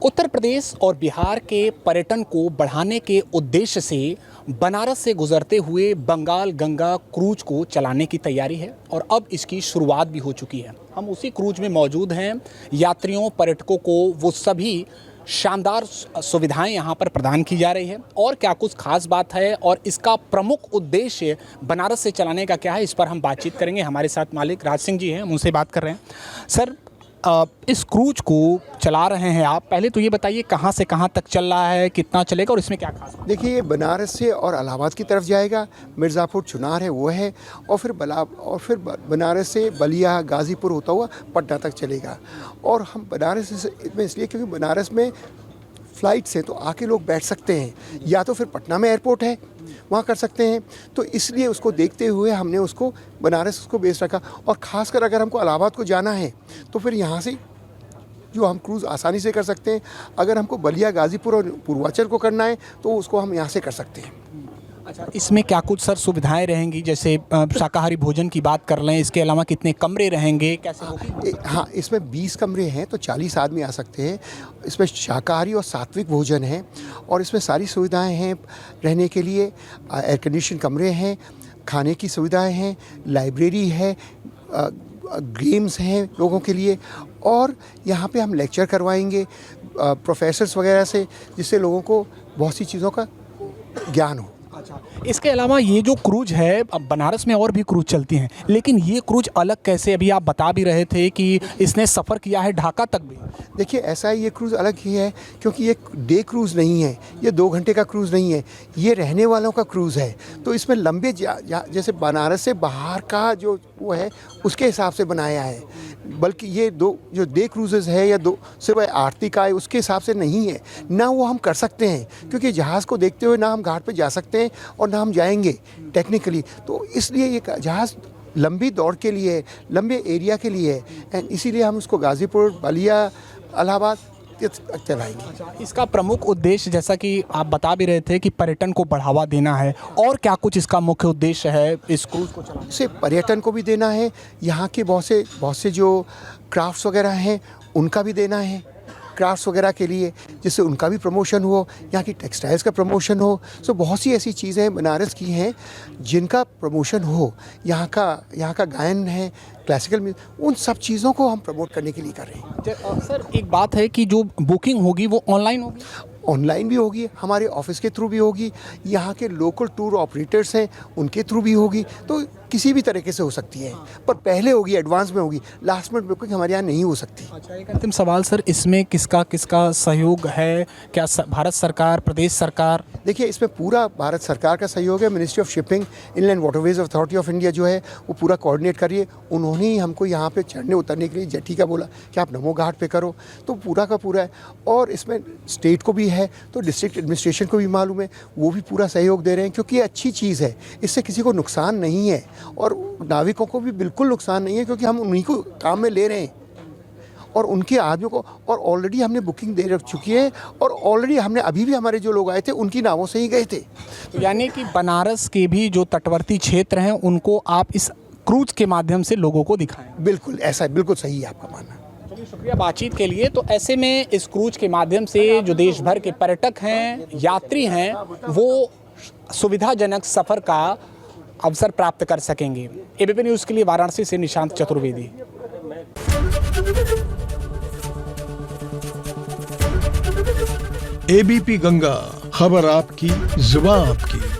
उत्तर प्रदेश और बिहार के पर्यटन को बढ़ाने के उद्देश्य से बनारस से गुजरते हुए बंगाल गंगा क्रूज को चलाने की तैयारी है और अब इसकी शुरुआत भी हो चुकी है। हम उसी क्रूज में मौजूद हैं। यात्रियों पर्यटकों को वो सभी शानदार सुविधाएं यहाँ पर प्रदान की जा रही है। और क्या कुछ खास बात है और इसका प्रमुख उद्देश्य बनारस से चलाने का क्या है, इस पर हम बातचीत करेंगे। हमारे साथ मालिक राज सिंह जी हैं, हम उनसे बात कर रहे हैं। सर, इस क्रूज को चला रहे हैं आप, पहले तो ये बताइए कहाँ से कहाँ तक चल रहा है, कितना चलेगा और इसमें क्या खास बात? देखिए, ये बनारस से और इलाहाबाद की तरफ जाएगा, मिर्ज़ापुर चुनार है वो है, और फिर बनारस से बलिया गाज़ीपुर होता हुआ पटना तक चलेगा। और हम बनारस में इसलिए क्योंकि बनारस में फ़्लाइट से तो आके लोग बैठ सकते हैं, या तो फिर पटना में एयरपोर्ट है वहाँ कर सकते हैं, तो इसलिए उसको देखते हुए हमने उसको बनारस उसको बेस रखा। और ख़ासकर अगर हमको इलाहाबाद को जाना है तो फिर यहाँ से जो हम क्रूज़ आसानी से कर सकते हैं। अगर हमको बलिया गाज़ीपुर और पूर्वांचल को करना है तो उसको हम यहाँ से कर सकते हैं। अच्छा, इसमें क्या कुछ सर सुविधाएं रहेंगी? जैसे शाकाहारी भोजन की बात कर लें, इसके अलावा कितने कमरे रहेंगे, कैसे होगी? हाँ, इसमें 20 कमरे हैं तो 40 आदमी आ सकते हैं। इसमें शाकाहारी और सात्विक भोजन है और इसमें सारी सुविधाएं हैं रहने के लिए। एयर कंडीशन कमरे हैं, खाने की सुविधाएं हैं, लाइब्रेरी है, गेम्स हैं लोगों के लिए, और यहाँ पे हम लेक्चर करवाएंगे प्रोफेसर्स वगैरह से, जिससे लोगों को बहुत सी चीज़ों का ज्ञान हो। अच्छा, इसके अलावा ये जो क्रूज है, अब बनारस में और भी क्रूज चलती हैं, लेकिन ये क्रूज अलग कैसे? अभी आप बता भी रहे थे कि इसने सफ़र किया है ढाका तक भी। देखिए, ऐसा है, ये क्रूज़ अलग ही है क्योंकि ये डे क्रूज़ नहीं है, ये 2 घंटे का क्रूज़ नहीं है, ये रहने वालों का क्रूज़ है। तो इसमें लंबे जैसे बनारस से बाहर का जो वो है उसके हिसाब से बनाया है, बल्कि ये जो डे क्रूज़ेज़ है या सिर्फ आरती का है उसके हिसाब से नहीं है। ना वो हम कर सकते हैं क्योंकि जहाज़ को देखते हुए ना हम घाट पे जा सकते हैं और ना हम जाएंगे टेक्निकली। तो इसलिए ये जहाज़ लंबी दौड़ के लिए, लंबे एरिया के लिए है, एंड इसीलिए हम उसको गाज़ीपुर, बलिया, इलाहाबाद चलाएंगे। अच्छा, इसका प्रमुख उद्देश्य, जैसा कि आप बता भी रहे थे कि पर्यटन को बढ़ावा देना है, और क्या कुछ इसका मुख्य उद्देश्य है इस क्रूज़ को चलाने? से पर्यटन को भी देना है, यहाँ के बहुत से जो क्राफ्ट्स वगैरह हैं उनका भी देना है, क्राफ्ट्स वगैरह के लिए, जिससे उनका भी प्रमोशन हो, यहाँ की टेक्सटाइल्स का प्रमोशन हो। सो बहुत सी ऐसी चीज़ें बनारस की हैं जिनका प्रमोशन हो। यहाँ का गायन है, क्लासिकल म्यूजिक, उन सब चीज़ों को हम प्रमोट करने के लिए कर रहे हैं। सर, एक बात है कि जो बुकिंग होगी वो ऑनलाइन होगी? ऑनलाइन भी होगी, हमारे ऑफिस के थ्रू भी होगी, यहाँ के लोकल टूर ऑपरेटर्स हैं उनके थ्रू भी होगी, तो किसी भी तरीके से हो सकती है। पर पहले होगी, एडवांस में होगी, लास्ट मिनट बुकिंग हमारे यहाँ नहीं हो सकती। अच्छा, एक अंतिम सवाल सर, इसमें किसका किसका सहयोग है? क्या भारत सरकार, प्रदेश सरकार? देखिए, इसमें पूरा भारत सरकार का सहयोग है। Ministry of shipping, inland waterways authority of India जो है वो पूरा कोऑर्डिनेट करिए। उन्होंने ही हमको यहाँ पे चढ़ने उतरने के लिए जेटी का बोला कि आप नमो घाट पे करो, तो पूरा का पूरा है। और इसमें स्टेट को भी है, तो डिस्ट्रिक्ट एडमिनिस्ट्रेशन को भी मालूम है, वो भी पूरा सहयोग दे रहे हैं, क्योंकि ये अच्छी चीज़ है, इससे किसी को नुकसान नहीं है और नाविकों को भी बिल्कुल नुकसान नहीं है, क्योंकि हम उन्हीं को काम में ले रहे हैं और उनके आदमियों को। और ऑलरेडी हमने बुकिंग दे रख चुकी है, और ऑलरेडी हमने अभी भी हमारे जो लोग आए थे उनकी नावों से ही गए थे। तो यानी कि बनारस के भी जो तटवर्ती क्षेत्र हैं उनको आप इस क्रूज के माध्यम से लोगों को दिखाएं? बिल्कुल ऐसा है, बिल्कुल सही है आपका मानना। चलिए, शुक्रिया बातचीत के लिए। तो ऐसे में इस क्रूज के माध्यम से जो देश भर के पर्यटक हैं, यात्री हैं, वो सुविधाजनक सफ़र का अवसर प्राप्त कर सकेंगे। एबीपी न्यूज़ के लिए वाराणसी से निशांत चतुर्वेदी। एबीपी गंगा, खबर आपकी, जुबान आपकी।